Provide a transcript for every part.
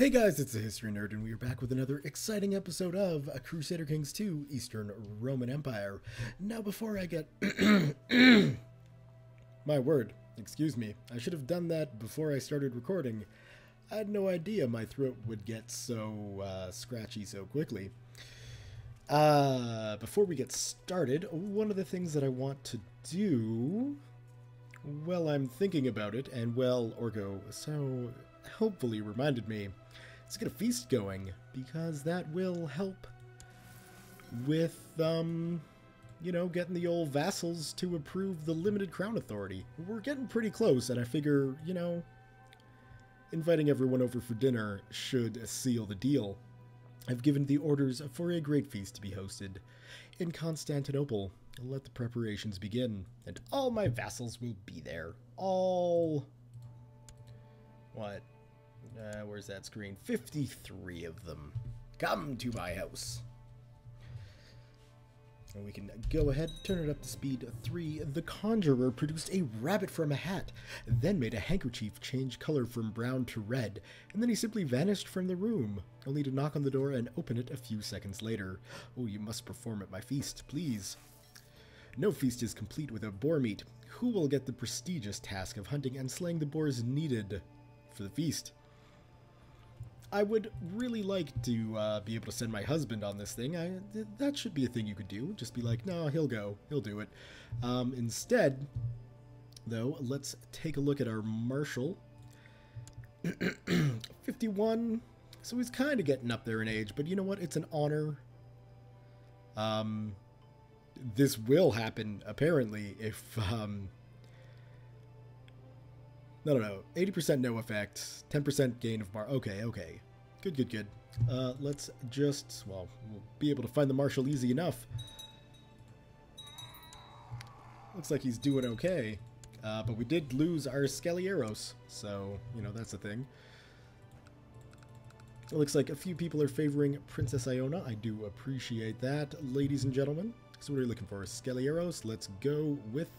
Hey guys, it's the History Nerd, and we are back with another exciting episode of Crusader Kings 2, Eastern Roman Empire. Now, before I get... My word, excuse me. I should have done that before I started recording. I had no idea my throat would get so scratchy so quickly. Before we get started, one of the things that I want to do... Well, I'm thinking about it, and well, Orgo so helpfully reminded me, let's get a feast going, because that will help with, getting the old vassals to approve the limited crown authority. We're getting pretty close, and I figure, inviting everyone over for dinner should seal the deal. I've given the orders for a great feast to be hosted in Constantinople. Let the preparations begin, and all my vassals will be there. All... What? Where's that screen? 53 of them. Come to my house. And we can go ahead, turn it up to speed 3. The conjurer produced a rabbit from a hat, then made a handkerchief change color from brown to red, and then he simply vanished from the room, only to knock on the door and open it a few seconds later. Oh, you must perform at my feast, please. No feast is complete without boar meat. Who will get the prestigious task of hunting and slaying the boars needed for the feast? I would really like to be able to send my husband on this thing. That should be a thing you could do. Just be like, no, he'll go. He'll do it. Instead, though, let's take a look at our marshal. 51. So he's kind of getting up there in age, but you know what? It's an honor. This will happen, apparently, if, no, 80% no effect, 10% gain of okay. Good. Let's just, well, we'll be able to find the marshal easy enough. Looks like he's doing okay, but we did lose our Scaglieros, so, that's a thing. It looks like a few people are favoring Princess Iona. I do appreciate that, ladies and gentlemen. So what are you looking for? Scaglieros? Let's go with,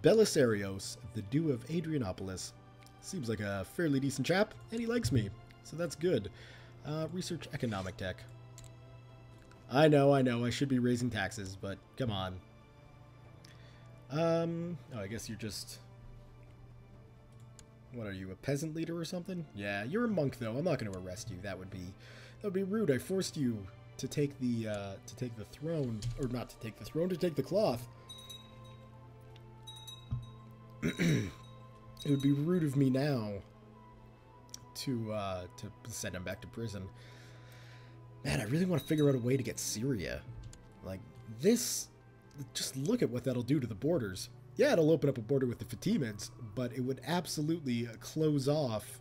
Belisarios, the Dew of Adrianopolis. Seems like a fairly decent chap, and he likes me, so that's good. Research economic tech. I know, I should be raising taxes, but come on. Oh, I guess you're just... What are you, a peasant leader or something? Yeah, you're a monk, though. I'm not going to arrest you. That would be rude. I forced you to take the throne, or not to take the throne, to take the cloth. It would be rude of me now to send him back to prison. Man, I really want to figure out a way to get Syria. Like, this, just look at what that'll do to the borders. Yeah, it'll open up a border with the Fatimids, but it would absolutely close off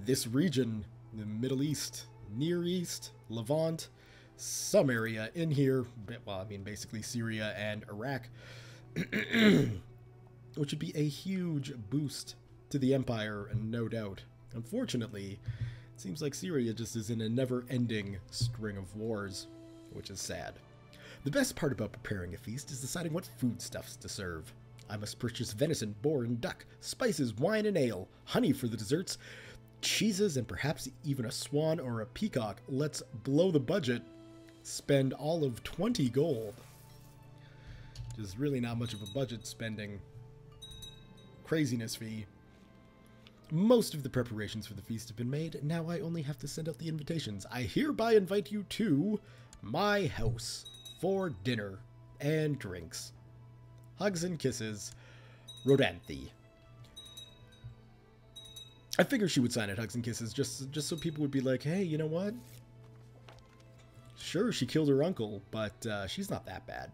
this region, the Middle East, Near East, Levant, some area in here, well, I mean, basically Syria and Iraq, which would be a huge boost to the empire, no doubt. Unfortunately, it seems like Syria just is in a never-ending string of wars, which is sad. The best part about preparing a feast is deciding what foodstuffs to serve. I must purchase venison, boar, and duck, spices, wine, and ale, honey for the desserts, cheeses, and perhaps even a swan or a peacock. Let's blow the budget. Spend all of 20 gold. Which is really not much of a budget spending craziness fee. Most of the preparations for the feast have been made. Now I only have to send out the invitations. I hereby invite you to my house for dinner and drinks. Hugs and kisses, Rodanthe. I figured she would sign it, Hugs and Kisses, just so people would be like, hey, you know what? Sure, she killed her uncle, but she's not that bad.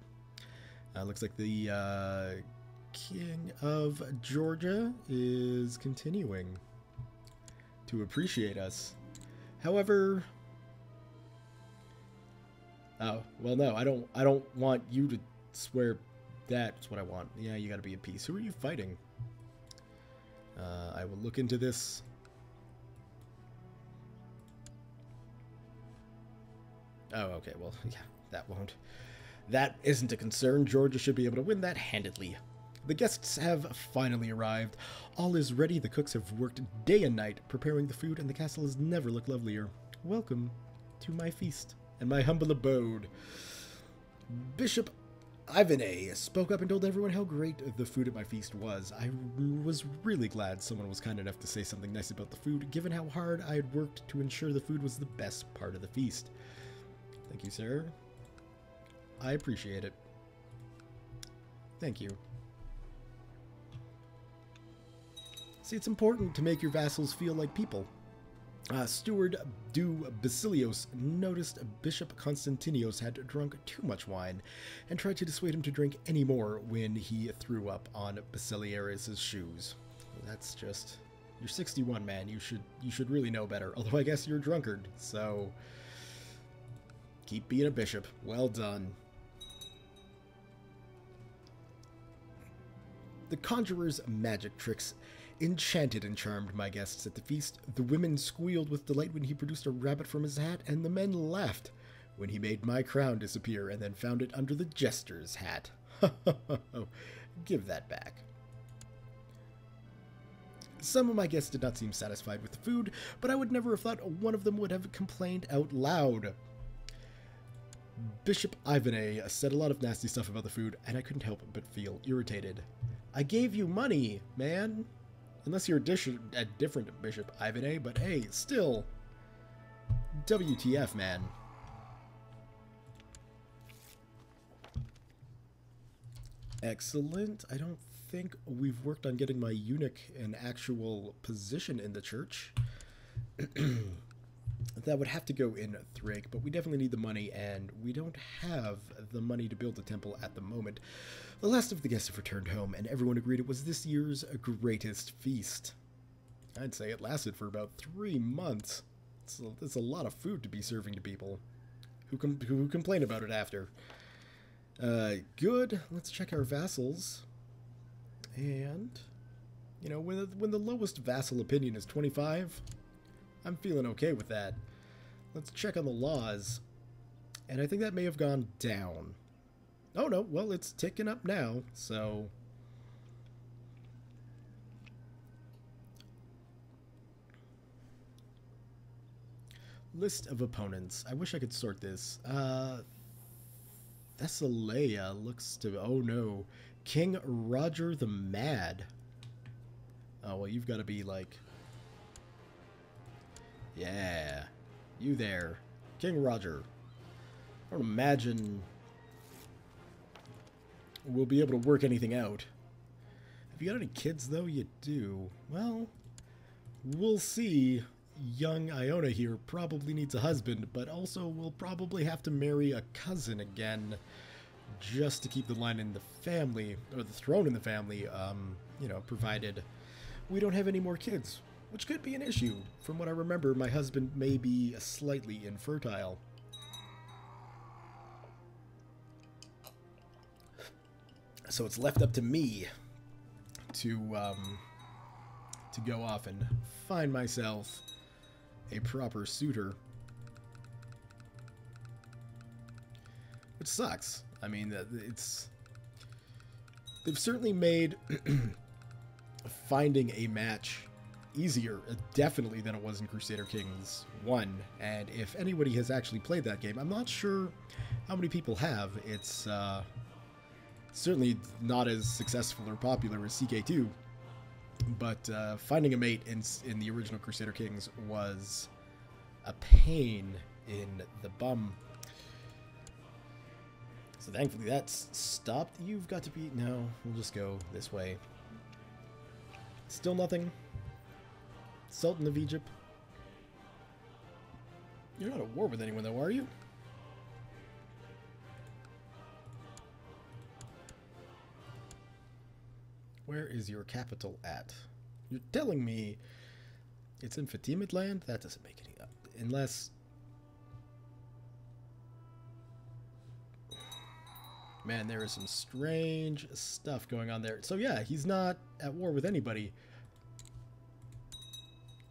Looks like the King of Georgia is continuing to appreciate us. However... Oh, well, no, I don't want you to swear that's what I want. Yeah, you gotta be at peace. Who are you fighting? I will look into this. Oh, okay, well, yeah, that isn't a concern. Georgia should be able to win that handedly. The guests have finally arrived. All is ready. The cooks have worked day and night preparing the food, and the castle has never looked lovelier. Welcome to my feast and my humble abode. Bishop Ivane spoke up and told everyone how great the food at my feast was. I was really glad someone was kind enough to say something nice about the food, given how hard I had worked to ensure the food was the best part of the feast. Thank you, sir. I appreciate it. Thank you. See, it's important to make your vassals feel like people. Steward Du Basilios noticed Bishop Constantinios had drunk too much wine and tried to dissuade him to drink any more when he threw up on Basiliaris' shoes. That's just... You're 61, man. You should really know better. Although I guess you're a drunkard, so... Keep being a bishop. Well done. The conjurer's magic tricks enchanted and charmed my guests at the feast. The women squealed with delight when he produced a rabbit from his hat, and the men laughed when he made my crown disappear and then found it under the jester's hat. Give that back. Some of my guests did not seem satisfied with the food, but I would never have thought one of them would have complained out loud. Bishop Ivane said a lot of nasty stuff about the food, and I couldn't help but feel irritated. I gave you money, man. Unless you're a different Bishop Ivane, but hey, still. WTF, man. Excellent. I don't think we've worked on getting my eunuch an actual position in the church. That would have to go in Thrake, but we definitely need the money, and we don't have the money to build a temple at the moment. The last of the guests have returned home, and everyone agreed it was this year's greatest feast. I'd say it lasted for about 3 months. It's a lot of food to be serving to people who complain about it after. Good. Let's check our vassals. And, you know, when the lowest vassal opinion is 25... I'm feeling okay with that. Let's check on the laws. And I think that may have gone down. Oh no, well, it's ticking up now, so... List of opponents. I wish I could sort this. Thessaleia looks to... Oh no. King Roger the Mad. Oh, well, you've got to be like... Yeah, you there, King Roger. I don't imagine we'll be able to work anything out. Have you got any kids, though? You do. Well, we'll see. Young Iona here probably needs a husband, but also will probably have to marry a cousin again just to keep the line in the family, or the throne in the family, you know, provided we don't have any more kids. Which could be an issue. From what I remember, my husband may be slightly infertile. So it's left up to me to go off and find myself a proper suitor. Which sucks. I mean, they've certainly made finding a match easier, definitely, than it was in Crusader Kings 1, and if anybody has actually played that game, I'm not sure how many people have. It's certainly not as successful or popular as CK2, but finding a mate in the original Crusader Kings was a pain in the bum. So thankfully that's stopped. You've got to be... No, we'll just go this way. Still nothing. Sultan of Egypt. You're not at war with anyone, though, are you? Where is your capital at? You're telling me it's in Fatimid land? That doesn't make any up. Unless... Man, there is some strange stuff going on there. So yeah, he's not at war with anybody.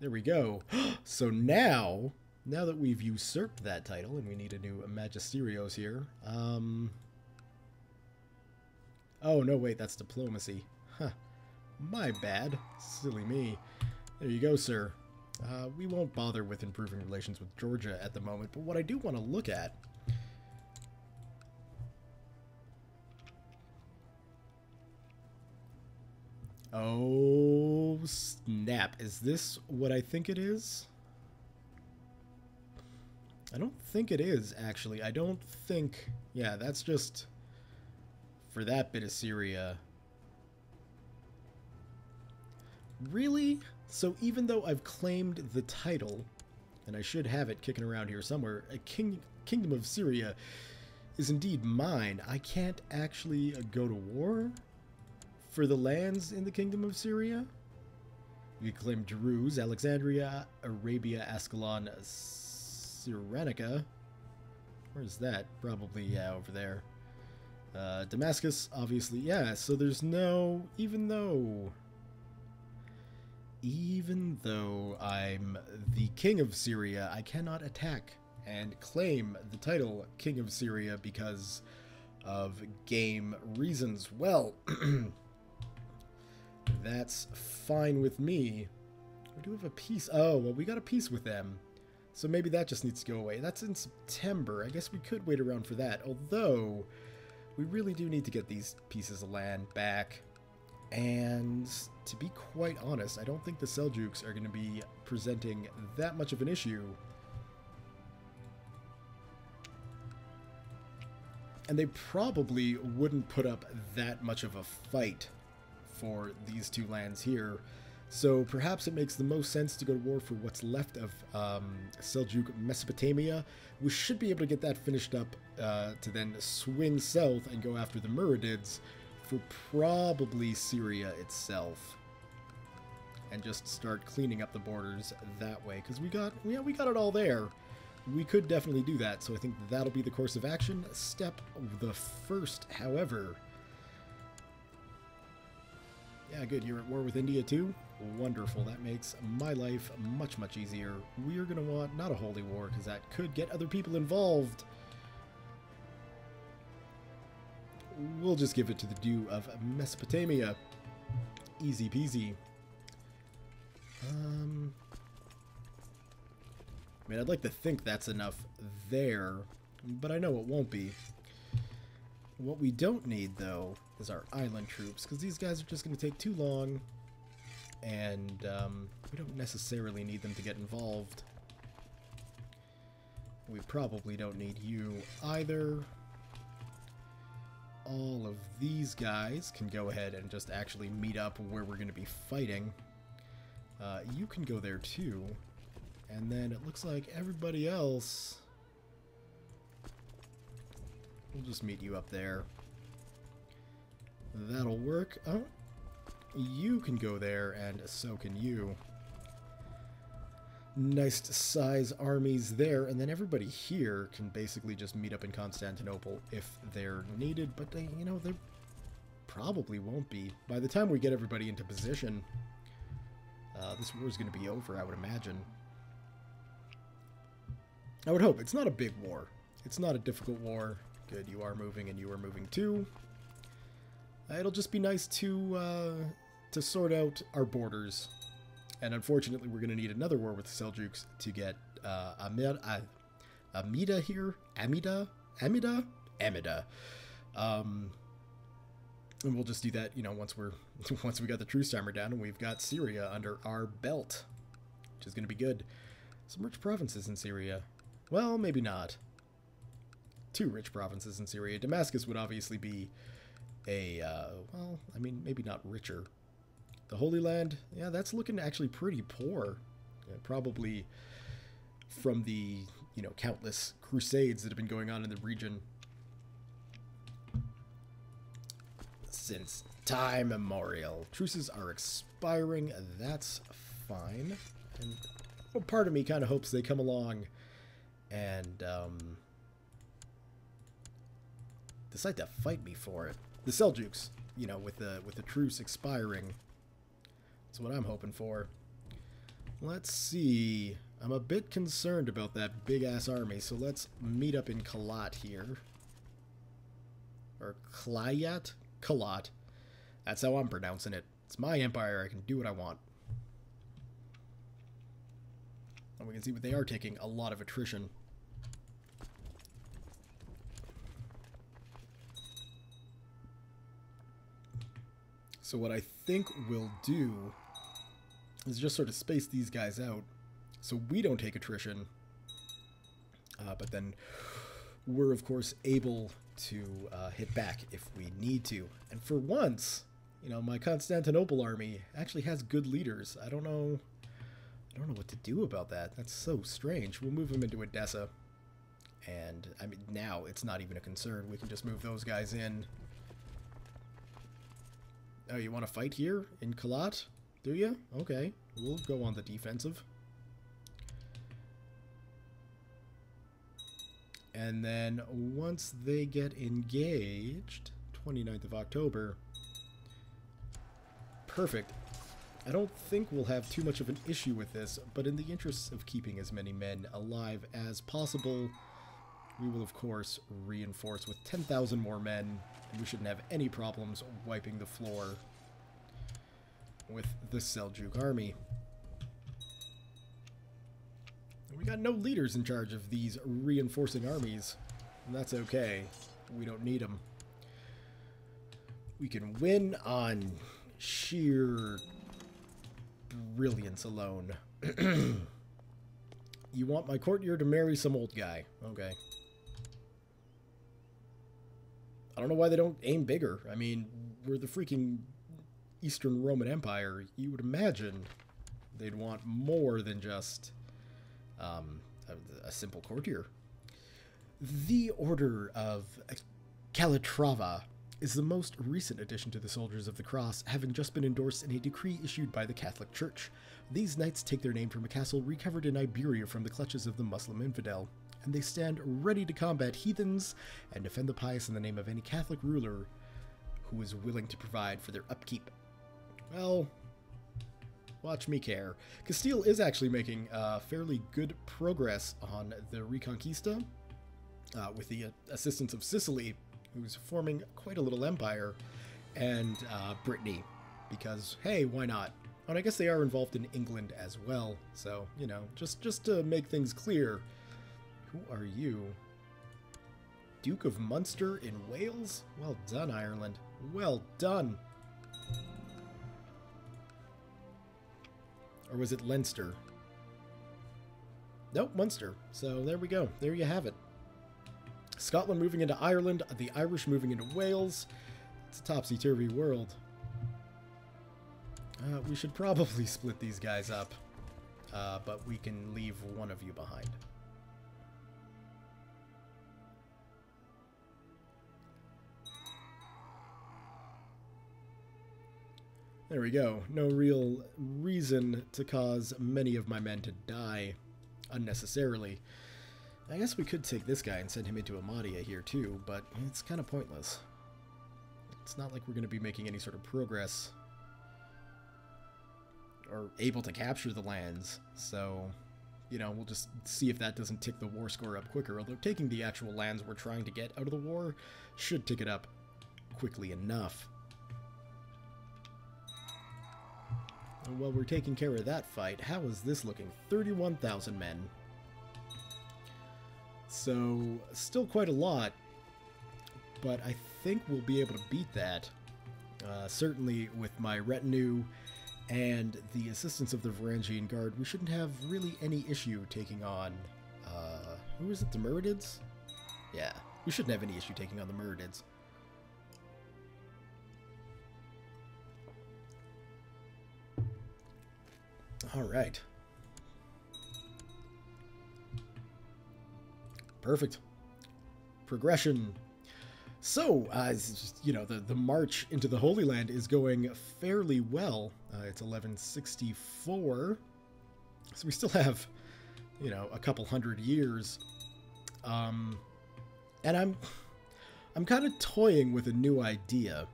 There we go. So now that we've usurped that title, and we need a new Magisterios here, Oh, no, wait, that's diplomacy. Huh. My bad. Silly me. There you go, sir. We won't bother with improving relations with Georgia at the moment, but what I do want to look at... Oh, snap. Is this what I think it is? I don't think it is, actually. I don't think... Yeah, that's just... For that bit of Syria. Really? So even though I've claimed the title, and I should have it kicking around here somewhere, a Kingdom of Syria is indeed mine, I can't actually go to war for the lands in the Kingdom of Syria? You can claim Druze, Alexandria, Arabia, Ascalon, Cyrenaica. Where's that? Probably, yeah, over there. Damascus, obviously, yeah, so there's no... Even though I'm the king of Syria, I cannot attack and claim the title King of Syria because of game reasons. Well, that's fine with me. We do have a peace. Oh, well, we got a peace with them. So maybe that just needs to go away. That's in September. I guess we could wait around for that. Although, we really do need to get these pieces of land back. And to be quite honest, I don't think the Seljuks are going to be presenting that much of an issue. And they probably wouldn't put up that much of a fight for these two lands here. So perhaps it makes the most sense to go to war for what's left of Seljuk Mesopotamia. We should be able to get that finished up to then swing south and go after the Muradids for probably Syria itself, and just start cleaning up the borders that way, because we got it all there. We could definitely do that, so I think that'll be the course of action. Step the first, however... Yeah, good, you're at war with India too? Wonderful, that makes my life much, much easier. We're going to want not a holy war, because that could get other people involved. We'll just give it to the due of Mesopotamia. Easy peasy. I mean, I'd like to think that's enough there, but I know it won't be. What we don't need, though, is our island troops, because these guys are just going to take too long, and we don't necessarily need them to get involved. We probably don't need you either. All of these guys can go ahead and just actually meet up where we're going to be fighting. You can go there too. And then it looks like everybody else... We'll just meet you up there. That'll work. Oh, you can go there, and so can you. Nice size armies there, and then everybody here can basically just meet up in Constantinople if they're needed, but they, you know, they probably won't be. By the time we get everybody into position, this war is going to be over, I would imagine. I would hope. It's not a big war. It's not a difficult war. Good, you are moving, and you are moving too. It'll just be nice to sort out our borders. And unfortunately, we're going to need another war with the Seljuks to get Amida here. Amida. And we'll just do that, you know, once we got the truce timer down and we've got Syria under our belt, which is going to be good. Some rich provinces in Syria. Well, maybe not. 2 rich provinces in Syria. Damascus would obviously be a, well, I mean, maybe not richer. The Holy Land, yeah, that's looking actually pretty poor. Probably from the, you know, countless crusades that have been going on in the region since time immemorial. Truces are expiring, that's fine. And well, part of me kind of hopes they come along and decide to fight me for it. The Seljuks, you know, with the truce expiring. That's what I'm hoping for. Let's see. I'm a bit concerned about that big-ass army, so let's meet up in Kalat here. Or Klayat? Kalat. That's how I'm pronouncing it. It's my empire. I can do what I want. And we can see what they are taking. A lot of attrition. So what I think we'll do is just sort of space these guys out so we don't take attrition. But then we're, of course, able to hit back if we need to. And for once, you know, my Constantinople army actually has good leaders. I don't know what to do about that. That's so strange. We'll move them into Edessa. And, I mean, now it's not even a concern. We can just move those guys in. Oh, you want to fight here in Kalat? Do you? Okay. We'll go on the defensive. And then once they get engaged, 29th of October, perfect. I don't think we'll have too much of an issue with this, but in the interests of keeping as many men alive as possible, we will, of course, reinforce with 10,000 more men, and we shouldn't have any problems wiping the floor with the Seljuk army. We got no leaders in charge of these reinforcing armies, and that's okay. We don't need them. We can win on sheer brilliance alone. You want my courtier to marry some old guy. Okay. I don't know why they don't aim bigger. I mean, we're the freaking Eastern Roman Empire. You would imagine they'd want more than just a simple courtier. The Order of Calatrava is the most recent addition to the Soldiers of the Cross, having just been endorsed in a decree issued by the Catholic Church. These knights take their name from a castle recovered in Iberia from the clutches of the Muslim infidel, and they stand ready to combat heathens and defend the pious in the name of any Catholic ruler who is willing to provide for their upkeep. Well, watch me care. Castile is actually making fairly good progress on the Reconquista, with the assistance of Sicily, who's forming quite a little empire, and Brittany, because, hey, why not? And I guess they are involved in England as well, so, you know, just to make things clear, who are you? Duke of Munster in Wales? Well done, Ireland. Well done. Or was it Leinster? Nope, Munster. So there we go. There you have it. Scotland moving into Ireland, the Irish moving into Wales. It's a topsy-turvy world. We should probably split these guys up, but we can leave one of you behind. There we go. No real reason to cause many of my men to die unnecessarily. I guess we could take this guy and send him into Amadia here too, but it's kind of pointless. It's not like we're going to be making any sort of progress or able to capture the lands, so, you know, we'll just see if that doesn't tick the war score up quicker, although taking the actual lands we're trying to get out of the war should tick it up quickly enough. And while we're taking care of that fight, how is this looking? 31,000 men. So, still quite a lot, but I think we'll be able to beat that. Certainly with my retinue and the assistance of the Varangian Guard, we shouldn't have really any issue taking on, who is it, the Myrmidons? Yeah, we shouldn't have any issue taking on the Myrmidons. Alright. Perfect. Progression. So, you know, the march into the Holy Land is going fairly well. It's 1164. So we still have, you know, a couple hundred years. And I'm kind of toying with a new idea.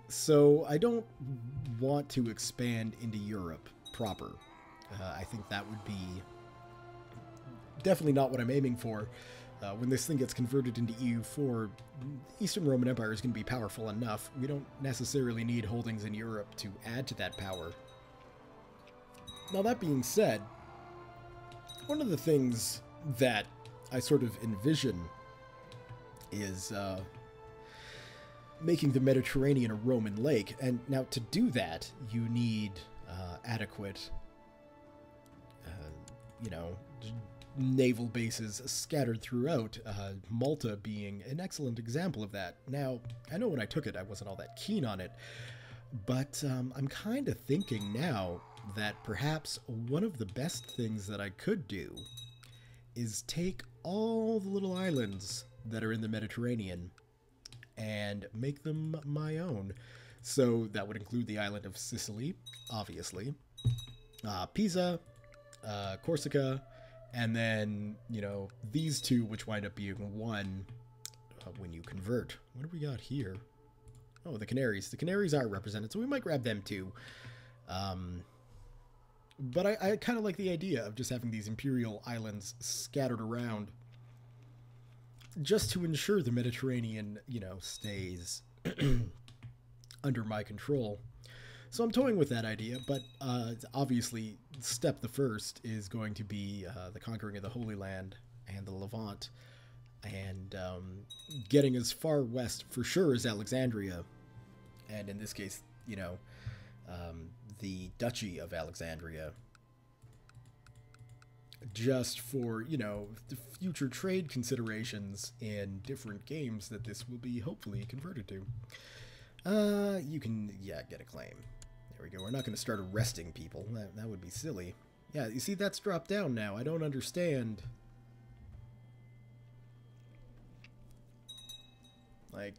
So I don't want to expand into Europe proper. I think that would be definitely not what I'm aiming for. When this thing gets converted into EU4, the Eastern Roman Empire is going to be powerful enough. We don't necessarily need holdings in Europe to add to that power. Now, that being said, one of the things that I sort of envision is making the Mediterranean a Roman lake. And now to do that, you need adequate, naval bases scattered throughout, Malta being an excellent example of that. Now, I know when I took it, I wasn't all that keen on it, but I'm kind of thinking now that perhaps one of the best things that I could do is take all the little islands that are in the Mediterranean and make them my own. So that would include the island of Sicily, obviously, Pisa, Corsica, and then, these two, which wind up being one when you convert. What do we got here? Oh, the Canaries. The Canaries are represented, so we might grab them too. But I kind of like the idea of just having these imperial islands scattered around just to ensure the Mediterranean, stays under my control. So I'm toying with that idea, but obviously step the first is going to be the conquering of the Holy Land and the Levant, and getting as far west for sure as Alexandria, and in this case, the Duchy of Alexandria, just for, the future trade considerations in different games that this will be hopefully converted to. You can, get a claim. There we go. We're not going to start arresting people. That would be silly. Yeah, you see, that's dropped down now. I don't understand. Like,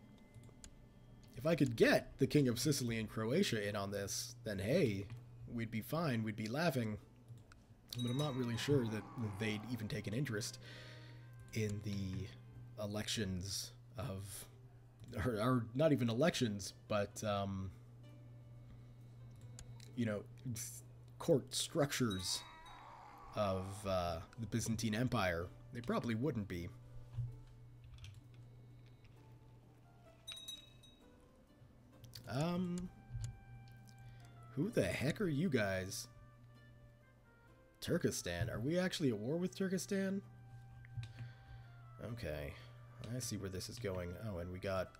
if I could get the King of Sicily and Croatia in on this, then hey, we'd be fine. We'd be laughing. But I'm not really sure that they'd even take an interest in the elections of... or not even elections, but, court structures of the Byzantine Empire. They probably wouldn't be. Who the heck are you guys? Turkestan. Are we actually at war with Turkestan? Okay. I see where this is going. Oh, and we got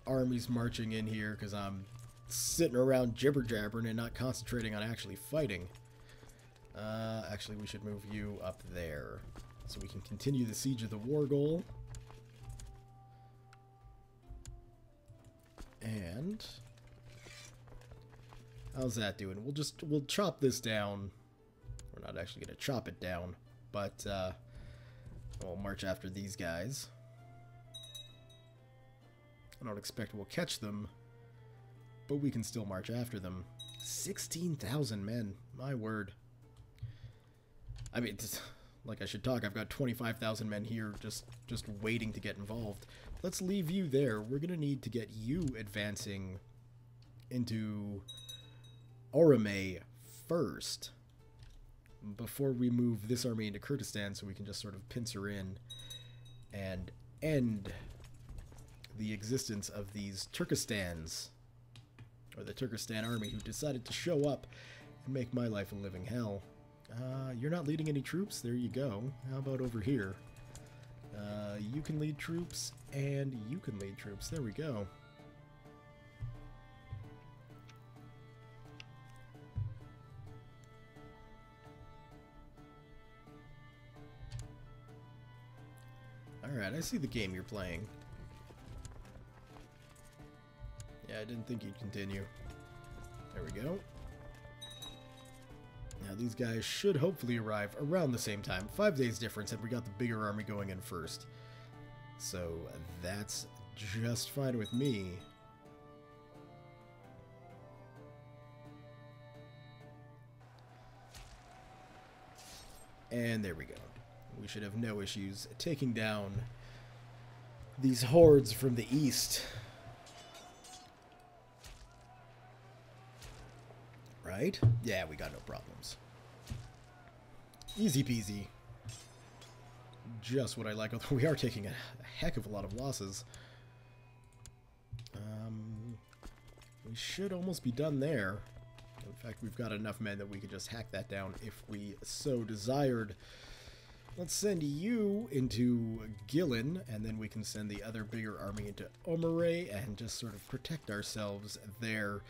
armies marching in here because I'm sitting around jibber-jabbering and not concentrating on actually fighting. Actually, we should move you up there so we can continue the siege of the war goal. And how's that doing? We'll chop this down. We're not actually going to chop it down, but we'll march after these guys. I don't expect we'll catch them, but we can still march after them. 16,000 men, my word. I mean, like I should talk, I've got 25,000 men here just waiting to get involved. Let's leave you there. We're going to need to get you advancing into Orome first, before we move this army into Kurdistan, so we can just sort of pincer in and end the existence of these Turkestans, or the Turkestan army, who decided to show up and make my life a living hell. You're not leading any troops? There you go. How about over here? You can lead troops, and you can lead troops. There we go. Alright, I see the game you're playing. Yeah, I didn't think you'd continue. There we go. Now these guys should hopefully arrive around the same time. 5 days difference, and we got the bigger army going in first. So that's just fine with me. And there we go. We should have no issues taking down these hordes from the east. Right? Yeah, we got no problems. Easy peasy. just what I like, although we are taking a heck of a lot of losses. We should almost be done there. In fact, we've got enough men that we could just hack that down if we so desired. Let's send you into Gillen, and then we can send the other bigger army into Omere and just sort of protect ourselves there.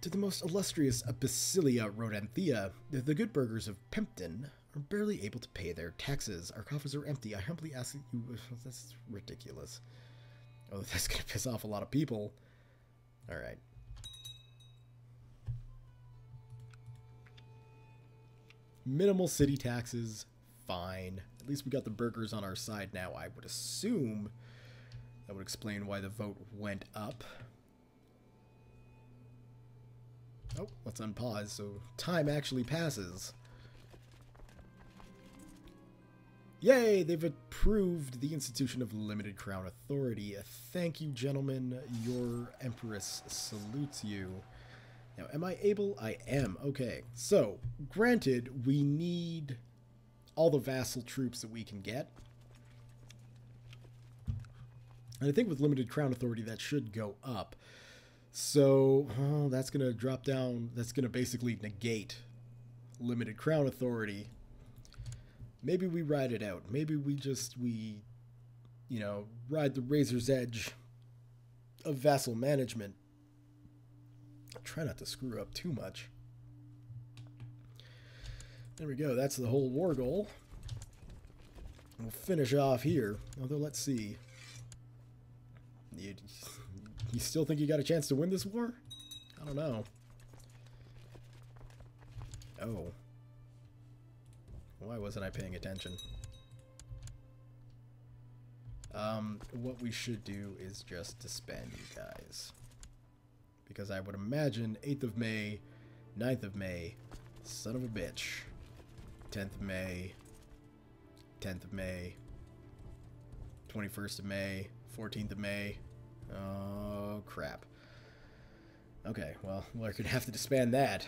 To the most illustrious Basilia Rodanthea, the good burghers of Pempton are barely able to pay their taxes. Our coffers are empty. I humbly ask that you... That's ridiculous. Oh, that's going to piss off a lot of people. Alright. Minimal city taxes, fine. At least we got the burghers on our side now. I would assume that would explain why the vote went up. Oh, let's unpause so time actually passes. Yay! They've approved the institution of limited crown authority. Thank you, gentlemen. Your empress salutes you. Now, am I able? I am. Okay. So, granted, we need all the vassal troops that we can get. And I think with limited crown authority, that should go up. So, that's going to drop down. That's going to basically negate limited crown authority. Maybe we ride it out. Maybe we you know, ride the razor's edge of vassal management. Try not to screw up too much. There we go. That's the whole war goal. We'll finish off here. Although, let's see. You still think you got a chance to win this war? I don't know. Oh. Why wasn't I paying attention? What we should do is just disband you guys. Because I would imagine 8th of May, 9th of May, son of a bitch, 10th of May, 10th of May, 21st of May, 14th of May. Oh, crap. Okay, well, we're going to have to disband that.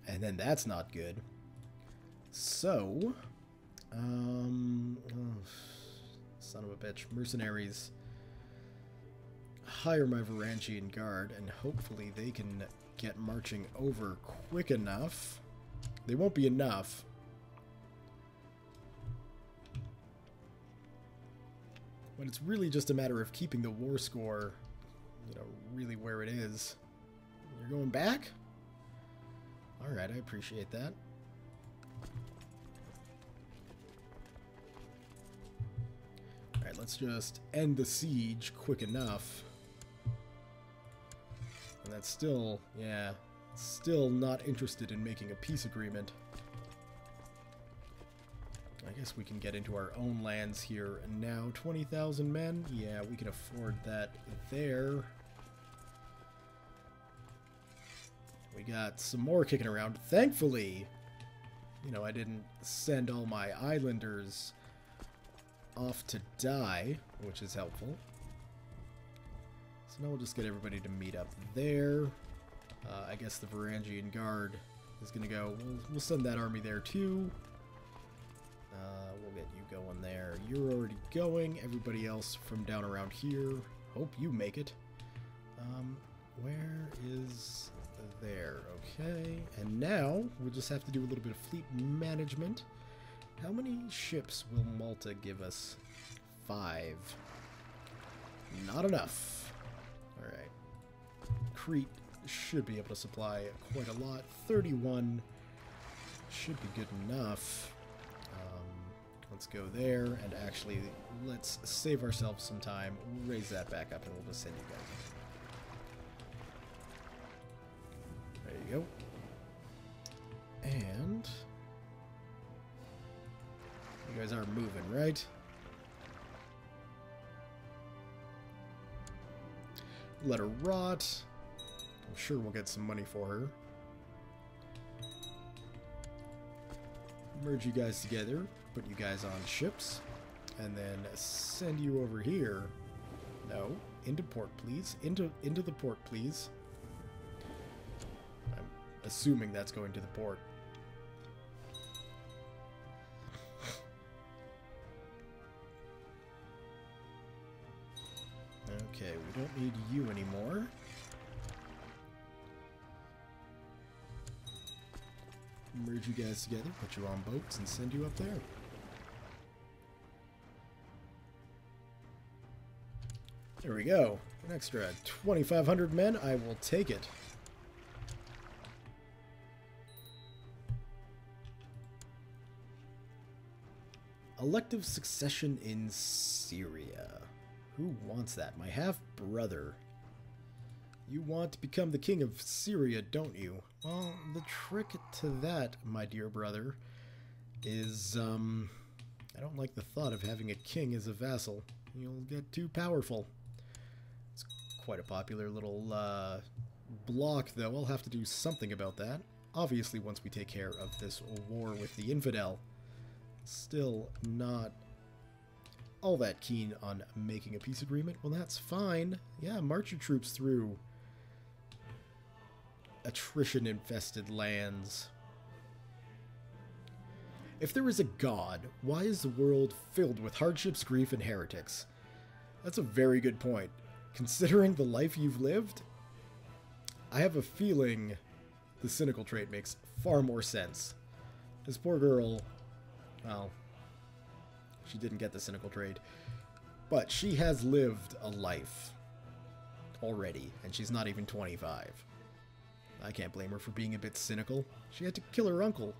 And then that's not good. So, oh, son of a bitch, mercenaries. Hire my Varangian guard, and hopefully they can get marching over quick enough. They won't be enough. But it's really just a matter of keeping the war score, you know, really where it is. You're going back? Alright, I appreciate that. Alright, let's just end the siege quick enough. And that's still, yeah, still not interested in making a peace agreement. I guess we can get into our own lands here now. 20,000 men? Yeah, we can afford that there. We got some more kicking around. Thankfully, you know, I didn't send all my islanders off to die, which is helpful. So now we'll just get everybody to meet up there. I guess the Varangian Guard is going to go. We'll send that army there too. We'll get you going there. You're already going. Everybody else from down around here, hope you make it. Where is there? Okay. And now we'll just have to do a little bit of fleet management. How many ships will Malta give us? 5. Not enough. Alright. Crete should be able to supply quite a lot. 31 should be good enough. Let's go there, and actually, let's save ourselves some time. We'll raise that back up, and we'll just send you guys. There you go. And you guys are moving, right? Let her rot. I'm sure we'll get some money for her. Merge you guys together, put you guys on ships, and then send you over here. No, into port, please. Into the port, please. I'm assuming that's going to the port. Okay, we don't need you anymore. Merge you guys together, put you on boats, and send you up there. There we go. An extra 2,500 men. I will take it. Elective succession in Syria. Who wants that? My half-brother. You want to become the king of Syria, don't you? Well, the trick to that, my dear brother, is, I don't like the thought of having a king as a vassal. You'll get too powerful. It's quite a popular little, block, though. I'll have to do something about that. Obviously, once we take care of this war with the infidel. Still not all that keen on making a peace agreement. Well, that's fine. Yeah, march your troops through attrition-infested lands. If there is a god, why is the world filled with hardships, grief, and heretics? That's a very good point. Considering the life you've lived, I have a feeling the cynical trait makes far more sense. This poor girl, well, she didn't get the cynical trait, but she has lived a life already, and she's not even 25. I can't blame her for being a bit cynical. She had to kill her uncle.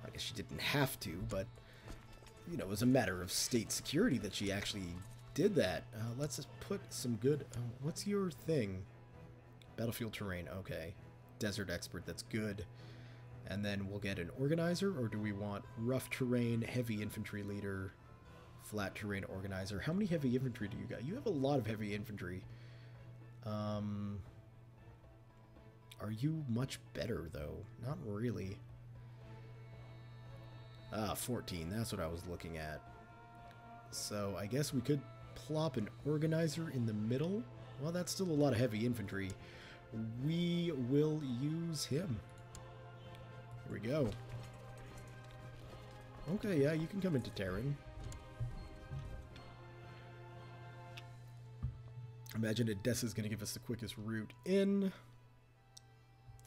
I guess she didn't have to, but, you know, it was a matter of state security that she actually did that. Let's just put some good... what's your thing? Battlefield terrain, okay. Desert expert, that's good. And then we'll get an organizer, or do we want rough terrain, heavy infantry leader, flat terrain organizer? How many heavy infantry do you got? You have a lot of heavy infantry. Are you much better, though? Not really. 14, that's what I was looking at. So I guess we could plop an organizer in the middle. Well, that's still a lot of heavy infantry. We will use him. Here we go. Okay, yeah, you can come into Terran. Imagine Odessa's going to give us the quickest route in.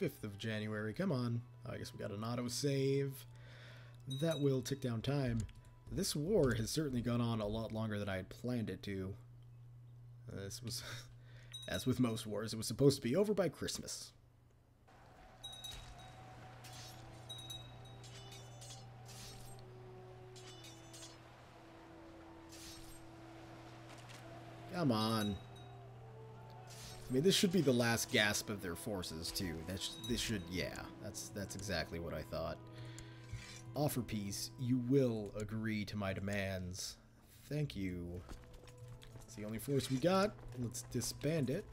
5th of January, come on. I guess we got an autosave. That will tick down time. This war has certainly gone on a lot longer than I had planned it to. This was, as with most wars, it was supposed to be over by Christmas. Come on. I mean, this should be the last gasp of their forces, too. This should, yeah, that's exactly what I thought. Offer peace. You will agree to my demands. Thank you. It's the only force we got. Let's disband it.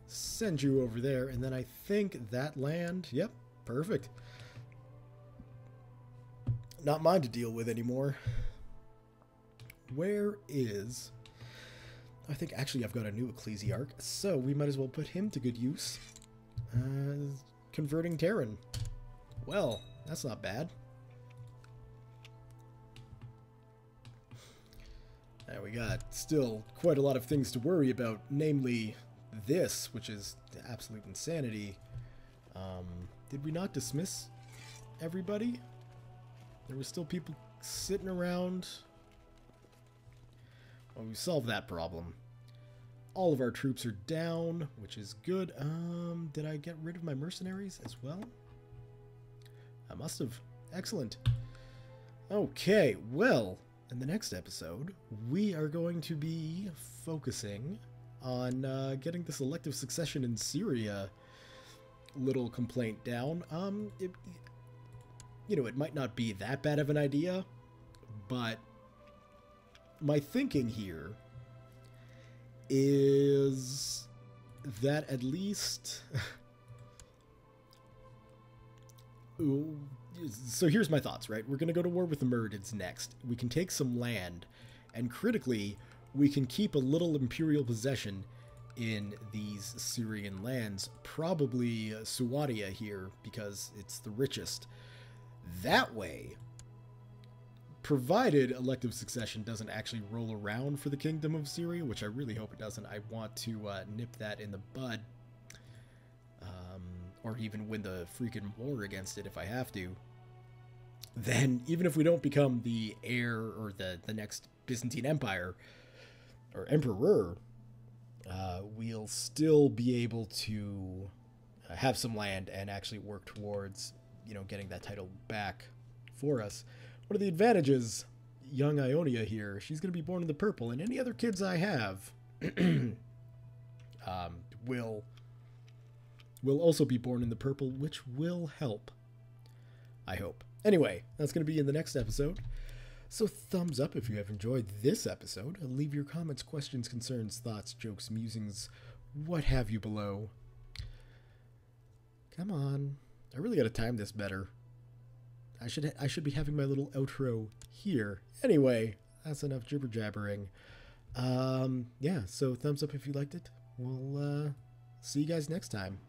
Send you over there, and then I think that land... Yep, perfect. Not mine to deal with anymore. Where is... I think actually I've got a new ecclesiarch, so we might as well put him to good use. Converting Terran. Well, that's not bad. Now we got still quite a lot of things to worry about, namely this, which is absolute insanity. Did we not dismiss everybody? There were still people sitting around. Well, we solved that problem. All of our troops are down, which is good. Did I get rid of my mercenaries as well? I must have. Excellent. Okay, well, in the next episode, we are going to be focusing on getting this elective succession in Syria little complaint down. You know, it might not be that bad of an idea, but my thinking here is that at least... So here's my thoughts, right? We're going to go to war with the Myrmidons next. We can take some land, and critically, we can keep a little imperial possession in these Syrian lands. Probably Suwadia here, because it's the richest. That way, provided elective succession doesn't actually roll around for the Kingdom of Syria, which I really hope it doesn't. I want to nip that in the bud, or even win the freaking war against it if I have to. Then, even if we don't become the heir or the next Byzantine Empire, or Emperor, we'll still be able to have some land and actually work towards, getting that title back for us. One of the advantages, young Ionia here, she's going to be born in the purple, and any other kids I have will also be born in the purple, which will help, I hope. Anyway, that's going to be in the next episode. So thumbs up if you have enjoyed this episode. Leave your comments, questions, concerns, thoughts, jokes, musings, what have you below. Come on. I really got to time this better. I should be having my little outro here. Anyway, that's enough jibber jabbering. Yeah, so thumbs up if you liked it. We'll see you guys next time.